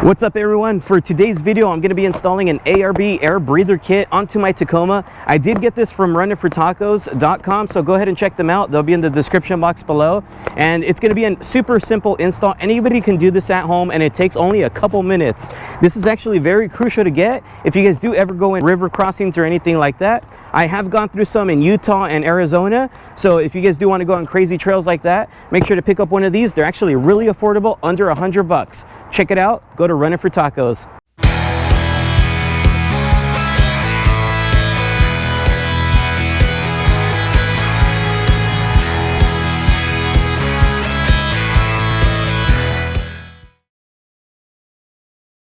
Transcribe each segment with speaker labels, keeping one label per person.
Speaker 1: What's up everyone? For today's video I'm going to be installing an ARB air breather kit onto my Tacoma. I did get this from runitfortacos.com, so go ahead and check them out. They'll be in the description box below, and it's going to be a super simple install. Anybody can do this at home and it takes only a couple minutes. This is actually very crucial to get if you guys do ever go in river crossings or anything like that. I have gone through some in Utah and Arizona, so if you guys do want to go on crazy trails like that, make sure to pick up one of these. They're actually really affordable, under $100. Check it out. Go to Run It For Tacos.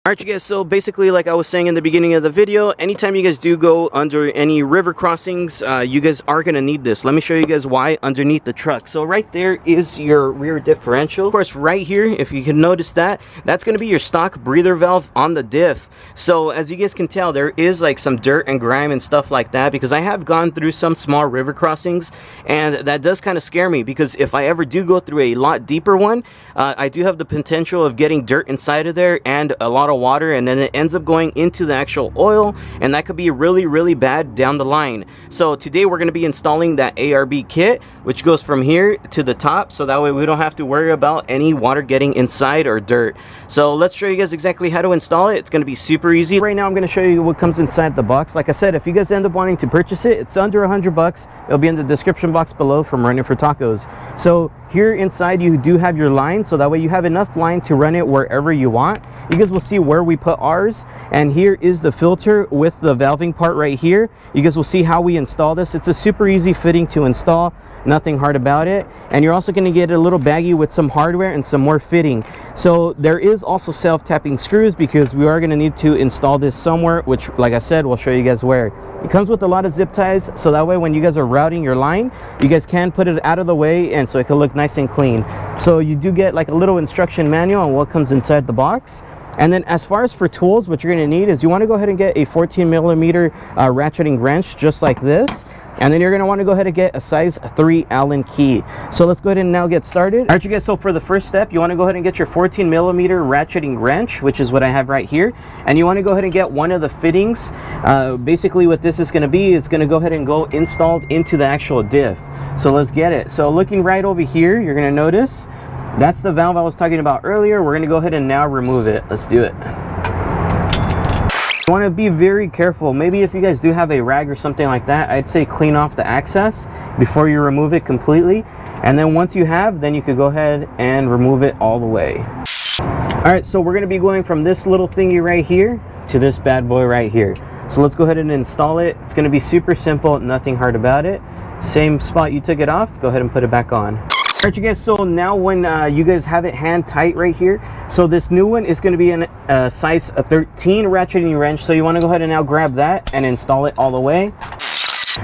Speaker 1: Alright you guys, so basically like I was saying in the beginning of the video, anytime you guys do go under any river crossings, you guys are going to need this. Let me show you guys why underneath the truck. So right there is your rear differential. Of course right here, if you can notice that, that's going to be your stock breather valve on the diff. So as you guys can tell, there is like some dirt and grime and stuff like that, because I have gone through some small river crossings and that does kind of scare me, because if I ever do go through a lot deeper one, I do have the potential of getting dirt inside of there and a lot of water, and then it ends up going into the actual oil, and that could be really bad down the line. So today we're going to be installing that ARB kit, which goes from here to the top, so that way we don't have to worry about any water getting inside or dirt. So let's show you guys exactly how to install it. It's going to be super easy. Right now I'm going to show you what comes inside the box. Like I said, if you guys end up wanting to purchase it, it's under $100. It'll be in the description box below from Running for Tacos. So here inside you do have your line, so that way you have enough line to run it wherever you want. You guys will see where we put ours, and here is the filter with the valving part right here. You guys will see how we install this. It's a super easy fitting to install, nothing hard about it. And you're also going to get a little baggie with some hardware and some more fitting. So there is also self-tapping screws, because we are going to need to install this somewhere, which like I said, we'll show you guys where. It comes with a lot of zip ties, so that way when you guys are routing your line, you guys can put it out of the way, and so it can look nice and clean. So you do get like a little instruction manual on what comes inside the box. And then as far as for tools, what you're going to need is you want to go ahead and get a 14mm ratcheting wrench just like this. And then you're going to want to go ahead and get a size 3 Allen key. So let's go ahead and now get started. Alright you guys, so for the first step, you want to go ahead and get your 14mm ratcheting wrench, which is what I have right here. And you want to go ahead and get one of the fittings. Basically what this is going to be, it's going to go ahead and go installed into the actual diff. So let's get it. So looking right over here, you're going to notice that's the valve I was talking about earlier. We're going to go ahead and now remove it. Let's do it. You want to be very careful. Maybe if you guys do have a rag or something like that, I'd say clean off the access before you remove it completely. And then once you have, then you could go ahead and remove it all the way. Alright, so we're going to be going from this little thingy right here to this bad boy right here. So let's go ahead and install it. It's going to be super simple, nothing hard about it. Same spot you took it off, go ahead and put it back on. Alright you guys, so now when you guys have it hand tight right here, so this new one is going to be in a size 13 ratcheting wrench, so you want to go ahead and now grab that and install it all the way.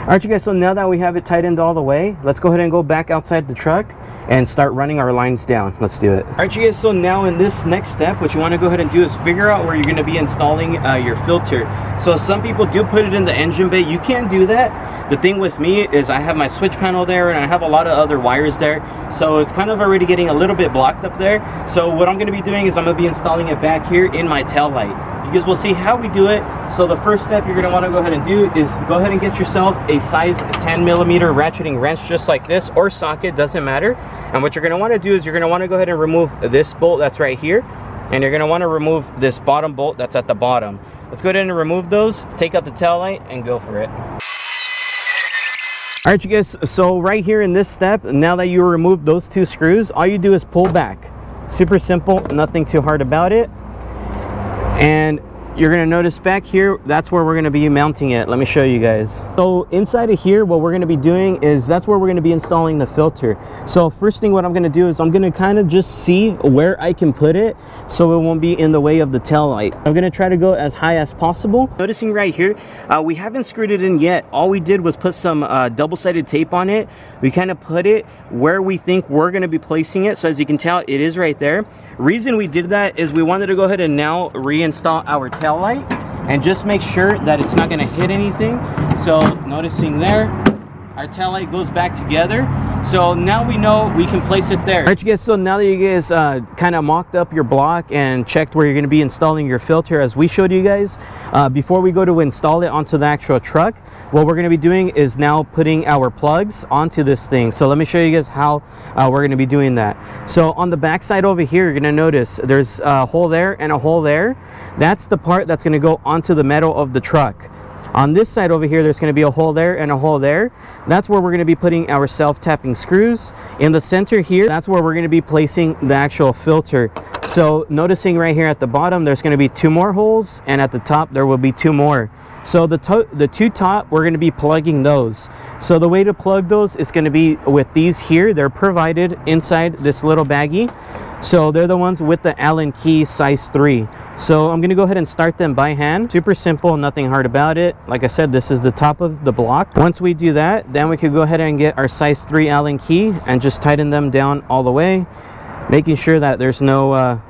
Speaker 1: Alright you guys, so now that we have it tightened all the way, let's go ahead and go back outside the truck and start running our lines down. Let's do it. Alright you guys, so now in this next step, what you want to go ahead and do is figure out where you're going to be installing your filter. So some people do put it in the engine bay. You can't do that. The thing with me is I have my switch panel there, and I have a lot of other wires there, so it's kind of already getting a little bit blocked up there. So what I'm going to be doing is I'm going to be installing it back here in my tail light. You guys will see how we do it. So the first step you're going to want to go ahead and do is go ahead and get yourself a size 10mm ratcheting wrench just like this, or socket, doesn't matter. And what you're going to want to do is you're going to want to go ahead and remove this bolt that's right here, and you're going to want to remove this bottom bolt that's at the bottom. Let's go ahead and remove those, take out the tail light, and go for it. Alright you guys, so right here in this step, now that you remove those two screws, all you do is pull back. Super simple, nothing too hard about it. And you're going to notice back here, that's where we're going to be mounting it. Let me show you guys. So inside of here, what we're going to be doing is that's where we're going to be installing the filter. So first thing what I'm going to do is I'm going to kind of just see where I can put it so it won't be in the way of the tail light. I'm going to try to go as high as possible. Noticing right here, we haven't screwed it in yet. All we did was put some double-sided tape on it. We kind of put it where we think we're going to be placing it. So as you can tell, it is right there. Reason we did that is we wanted to go ahead and now reinstall our tail light and just make sure that it's not going to hit anything. So noticing there, our tail light goes back together. So now we know we can place it there. All right, you guys, so now that you guys kind of mocked up your block and checked where you're going to be installing your filter as we showed you guys, before we go to install it onto the actual truck, what we're going to be doing is now putting our plugs onto this thing. So let me show you guys how we're going to be doing that. So on the back side over here, you're going to notice there's a hole there and a hole there. That's the part that's going to go onto the metal of the truck. On this side over here, there's going to be a hole there and a hole there. That's where we're going to be putting our self-tapping screws. In the center here, that's where we're going to be placing the actual filter. So noticing right here at the bottom, there's going to be 2 more holes, and at the top there will be 2 more. So the 2 top, we're going to be plugging those. So the way to plug those is going to be with these here. They're provided inside this little baggie. So they're the ones with the Allen key size 3. So I'm going to go ahead and start them by hand. Super simple, nothing hard about it. Like I said, this is the top of the block. Once we do that, then we could go ahead and get our size 3 Allen key and just tighten them down all the way, making sure that there's no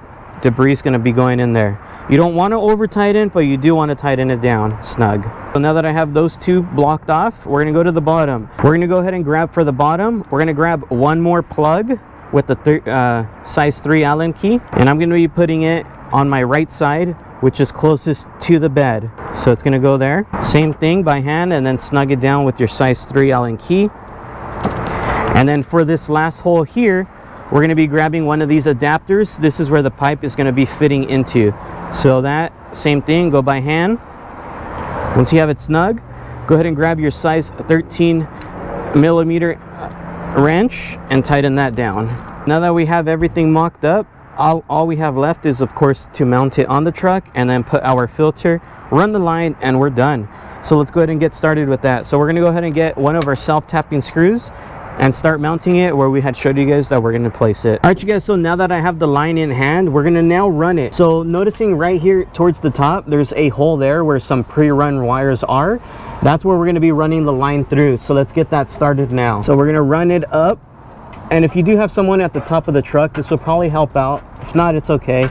Speaker 1: debris going to be going in there. You don't want to over tighten, but you do want to tighten it down snug. So now that I have those 2 blocked off, we're going to go to the bottom. We're going to go ahead and grab for the bottom. We're going to grab 1 more plug with the size 3 Allen key, and I'm going to be putting it on my right side, which is closest to the bed. So it's going to go there. Same thing by hand, and then snug it down with your size 3 Allen key. And then for this last hole here, we're going to be grabbing one of these adapters. This is where the pipe is going to be fitting into. So that same thing, go by hand. Once you have it snug, go ahead and grab your size 13 millimeter wrench and tighten that down. Now that we have everything mocked up, all we have left is, of course, to mount it on the truck and then put our filter, run the line, and we're done. So let's go ahead and get started with that. So we're going to go ahead and get one of our self-tapping screws and start mounting it where we had showed you guys that we're going to place it. All right, you guys, so now that I have the line in hand, we're going to now run it. So noticing right here towards the top, there's a hole there where some pre-run wires are. That's where we're going to be running the line through. So let's get that started now. So we're going to run it up. And if you do have someone at the top of the truck, this will probably help out. If not, it's okay.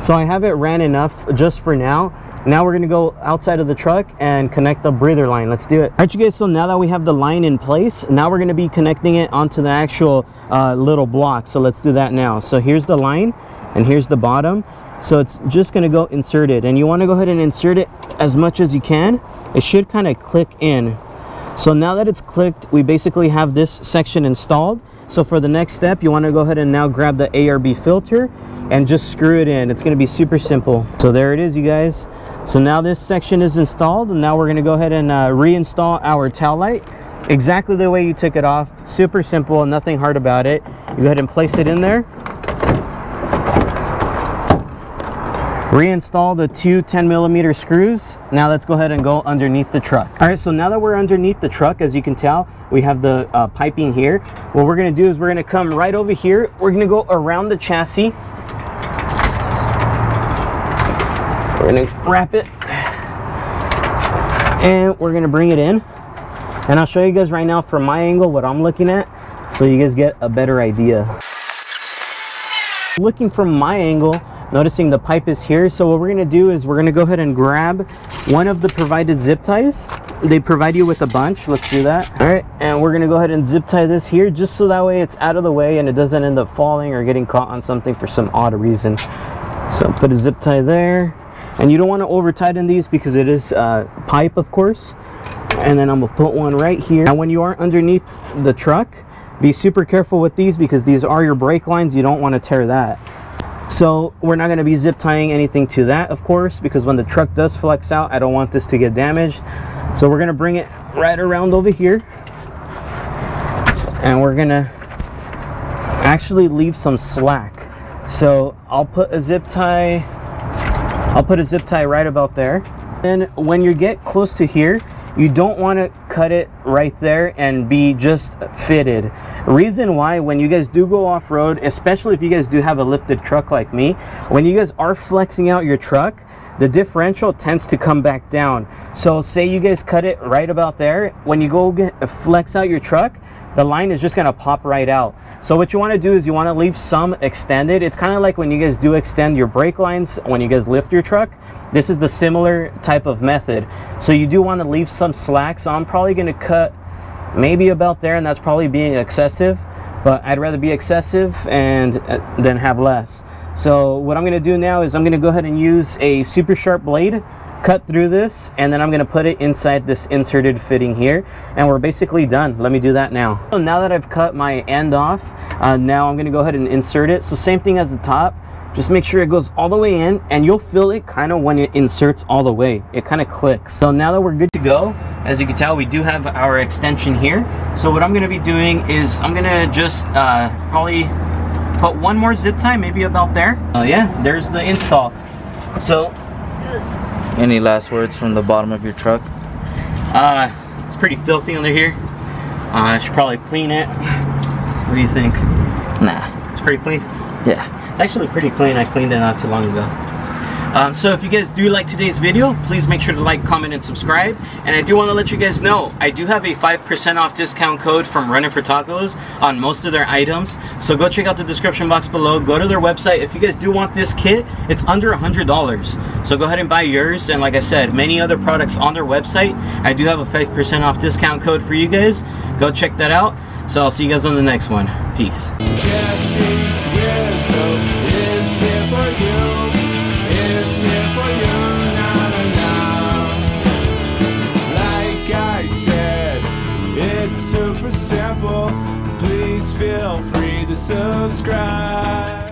Speaker 1: So I have it ran enough just for now. Now we're going to go outside of the truck and connect the breather line. Let's do it. All right, you guys, so now that we have the line in place, now we're going to be connecting it onto the actual little block. So let's do that now. So here's the line and here's the bottom. So it's just going to go inserted, and you want to go ahead and insert it as much as you can. It should kind of click in. So now that it's clicked, we basically have this section installed. So for the next step, you want to go ahead and now grab the ARB filter and just screw it in. It's going to be super simple. So there it is, you guys. So now this section is installed, and now we're going to go ahead and reinstall our tail light exactly the way you took it off. Super simple, nothing hard about it. You go ahead and place it in there. Reinstall the 2 10mm screws. Now let's go ahead and go underneath the truck. All right, so now that we're underneath the truck, as you can tell, we have the piping here. What we're going to do is we're going to come right over here. We're going to go around the chassis. We're going to wrap it, and we're going to bring it in. And I'll show you guys right now from my angle what I'm looking at, so you guys get a better idea. Looking from my angle, noticing the pipe is here. So what we're going to do is we're going to go ahead and grab one of the provided zip ties. They provide you with a bunch. Let's do that. All right, and we're going to go ahead and zip tie this here, just so that way it's out of the way and it doesn't end up falling or getting caught on something for some odd reason. So put a zip tie there, and you don't want to over tighten these because it is pipe, of course. And then I'm gonna put one right here. Now when you are underneath the truck, be super careful with these because these are your brake lines. You don't want to tear that. So we're not going to be zip tying anything to that, of course, because when the truck does flex out, I don't want this to get damaged. So we're going to bring it right around over here, and we're going to actually leave some slack. So I'll put a zip tie right about there. And when you get close to here, you don't want to cut it right there and be just fitted. Reason why, when you guys do go off-road, especially if you guys do have a lifted truck like me, when you guys are flexing out your truck, the differential tends to come back down. So say you guys cut it right about there, when you go flex out your truck, the line is just going to pop right out. So what you want to do is you want to leave some extended. It's kind of like when you guys do extend your brake lines when you guys lift your truck. This is the similar type of method. So you do want to leave some slack. So I'm probably going to cut maybe about there, and that's probably being excessive, but I'd rather be excessive and than have less. So what I'm gonna do now is I'm gonna go ahead and use a super sharp blade, cut through this, and then I'm gonna put it inside this inserted fitting here, and we're basically done. Let me do that now. So now that I've cut my end off, now I'm gonna go ahead and insert it. So same thing as the top, just make sure it goes all the way in, and you'll feel it kind of when it inserts all the way. It kind of clicks. So now that we're good to go, as you can tell, we do have our extension here. So what I'm gonna be doing is I'm gonna just probably put one more zip tie, maybe about there. Yeah, there's the install. So
Speaker 2: any last words from the bottom of your truck?
Speaker 1: It's pretty filthy under here. I should probably clean it. What do you think?
Speaker 2: Nah.
Speaker 1: It's pretty clean?
Speaker 2: Yeah.
Speaker 1: It's actually pretty clean. I cleaned it not too long ago. So if you guys do like today's video, please make sure to like, comment, and subscribe. And I do want to let you guys know, I do have a 5% off discount code from Running for Tacos on most of their items. So go check out the description box below. Go to their website. If you guys do want this kit, it's under $100. So go ahead and buy yours. And like I said, many other products on their website. I do have a 5% off discount code for you guys. Go check that out. So I'll see you guys on the next one. Peace.
Speaker 3: JesseRizo is here for you. It's here for you, Like I said, it's super simple. Please feel free to subscribe.